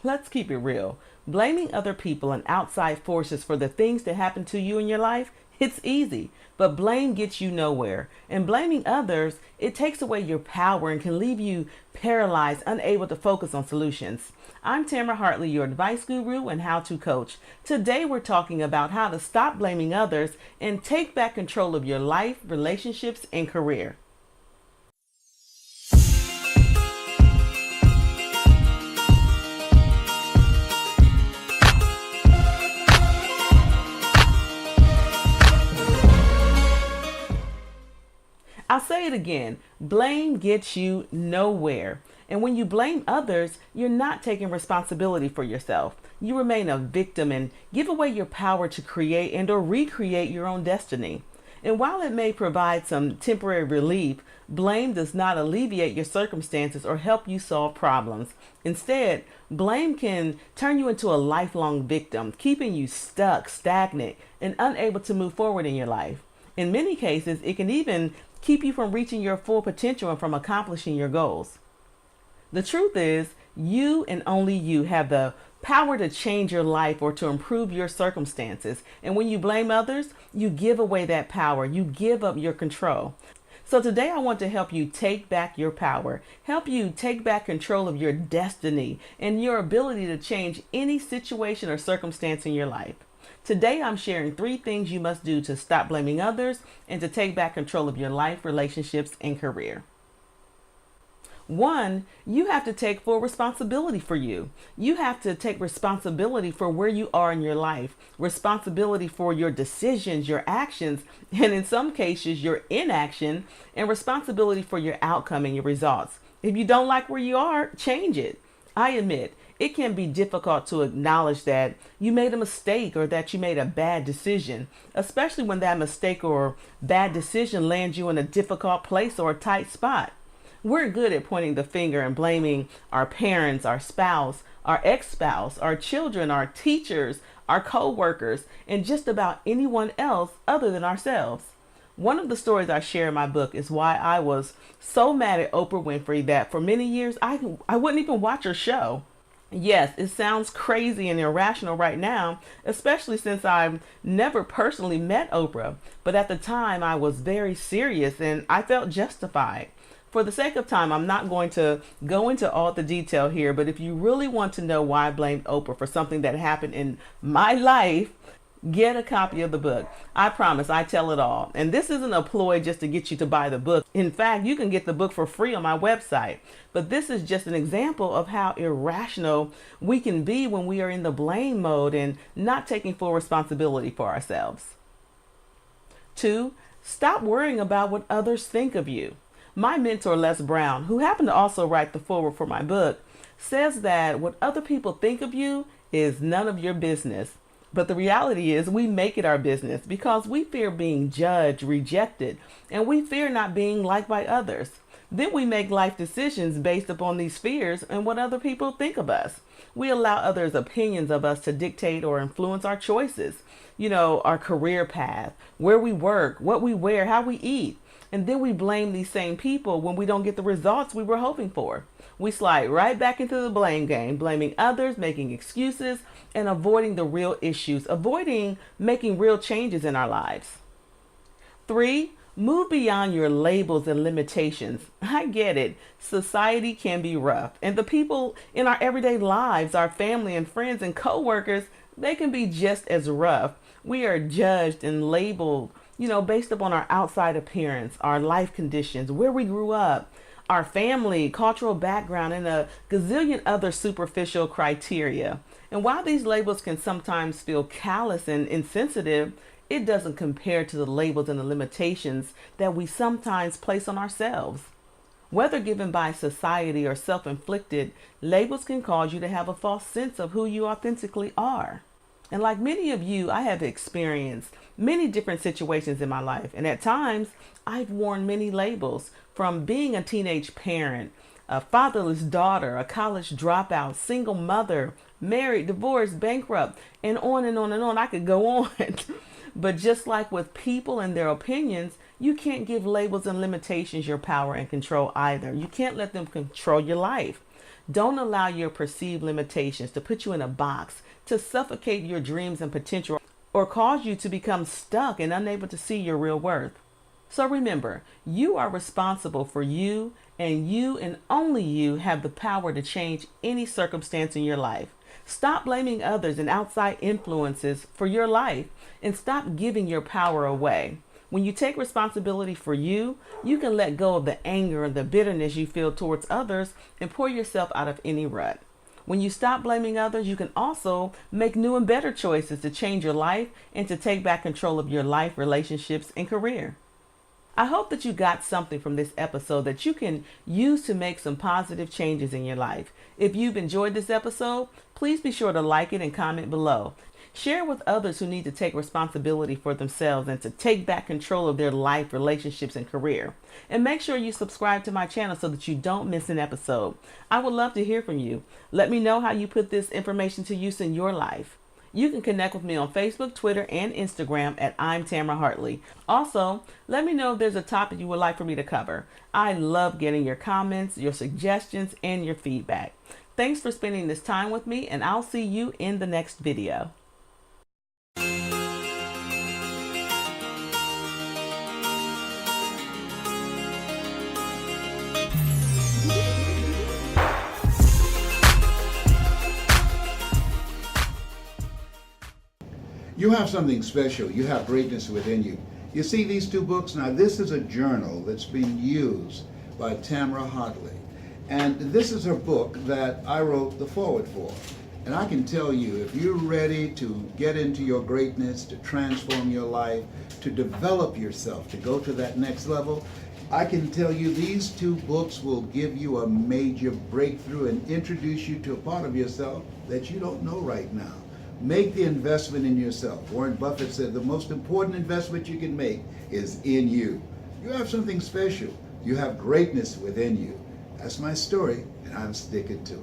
Let's keep it real. Blaming other people and outside forces for the things that happen to you in your life, it's easy. But blame gets you nowhere. And blaming others, it takes away your power and can leave you paralyzed, unable to focus on solutions. I'm Tamara Hartley, your advice guru and how-to coach. Today we're talking about how to stop blaming others and take back control of your life, relationships, and career. I'll say it again. Blame gets you nowhere. And when you blame others, you're not taking responsibility for yourself. You remain a victim and give away your power to create and or recreate your own destiny. And while it may provide some temporary relief, blame does not alleviate your circumstances or help you solve problems. Instead, blame can turn you into a lifelong victim, keeping you stuck, stagnant, and unable to move forward in your life. In many cases, it can even keep you from reaching your full potential and from accomplishing your goals. The truth is, you and only you have the power to change your life or to improve your circumstances. And when you blame others, you give away that power. You give up your control. So today I want to help you take back your power, help you take back control of your destiny and your ability to change any situation or circumstance in your life. Today, I'm sharing 3 things you must do to stop blaming others and to take back control of your life, relationships, and career. 1, you have to take full responsibility for you. You have to take responsibility for where you are in your life, responsibility for your decisions, your actions, and in some cases, your inaction, and responsibility for your outcome and your results. If you don't like where you are, change it. I admit, it can be difficult to acknowledge that you made a mistake or that you made a bad decision, especially when that mistake or bad decision lands you in a difficult place or a tight spot. We're good at pointing the finger and blaming our parents, our spouse, our ex-spouse, our children, our teachers, our co-workers, and just about anyone else other than ourselves. One of the stories I share in my book is why I was so mad at Oprah Winfrey that for many years I wouldn't even watch her show. Yes, it sounds crazy and irrational right now, especially since I've never personally met Oprah. But at the time, I was very serious and I felt justified. For the sake of time, I'm not going to go into all the detail here, but if you really want to know why I blamed Oprah for something that happened in my life, get a copy of the book. I promise I tell it all. And this isn't a ploy just to get you to buy the book. In fact, you can get the book for free on my website. But this is just an example of how irrational we can be when we are in the blame mode and not taking full responsibility for ourselves. 2, stop worrying about what others think of you. My mentor, Les Brown, who happened to also write the foreword for my book, says that what other people think of you is none of your business. But the reality is we make it our business because we fear being judged, rejected, and we fear not being liked by others. Then we make life decisions based upon these fears and what other people think of us. We allow others' opinions of us to dictate or influence our choices, our career path, where we work, what we wear, how we eat. And then we blame these same people when we don't get the results we were hoping for. We slide right back into the blame game, blaming others, making excuses, and avoiding the real issues, avoiding making real changes in our lives. 3, move beyond your labels and limitations. I get it. Society can be rough. And the people in our everyday lives, our family and friends and coworkers, they can be just as rough. We are judged and labeled based upon our outside appearance, our life conditions, where we grew up, our family, cultural background, and a gazillion other superficial criteria. And while these labels can sometimes feel callous and insensitive, it doesn't compare to the labels and the limitations that we sometimes place on ourselves. Whether given by society or self-inflicted, labels can cause you to have a false sense of who you authentically are. And like many of you, I have experienced many different situations in my life. And at times, I've worn many labels, from being a teenage parent, a fatherless daughter, a college dropout, single mother, married, divorced, bankrupt, and on and on and on. I could go on. But just like with people and their opinions, you can't give labels and limitations your power and control either. You can't let them control your life. Don't allow your perceived limitations to put you in a box, to suffocate your dreams and potential, or cause you to become stuck and unable to see your real worth. So remember, you are responsible for you, and you and only you have the power to change any circumstance in your life. Stop blaming others and outside influences for your life, and stop giving your power away. When you take responsibility for you, you can let go of the anger and the bitterness you feel towards others and pour yourself out of any rut. When you stop blaming others, you can also make new and better choices to change your life and to take back control of your life, relationships, and career. I hope that you got something from this episode that you can use to make some positive changes in your life. If you've enjoyed this episode, please be sure to like it and comment below. Share with others who need to take responsibility for themselves and to take back control of their life, relationships, and career. And make sure you subscribe to my channel so that you don't miss an episode. I would love to hear from you. Let me know how you put this information to use in your life. You can connect with me on Facebook, Twitter, and Instagram at I'm Tamara Hartley. Also, let me know if there's a topic you would like for me to cover. I love getting your comments, your suggestions, and your feedback. Thanks for spending this time with me, and I'll see you in the next video. You have something special. You have greatness within you. You see these two books? Now, this is a journal that's being used by Tamara Hartley. And this is her book that I wrote the foreword for. And I can tell you, if you're ready to get into your greatness, to transform your life, to develop yourself, to go to that next level, I can tell you these two books will give you a major breakthrough and introduce you to a part of yourself that you don't know right now. Make the investment in yourself. Warren Buffett said the most important investment you can make is in you. You have something special. You have greatness within you. That's my story, and I'm sticking to it.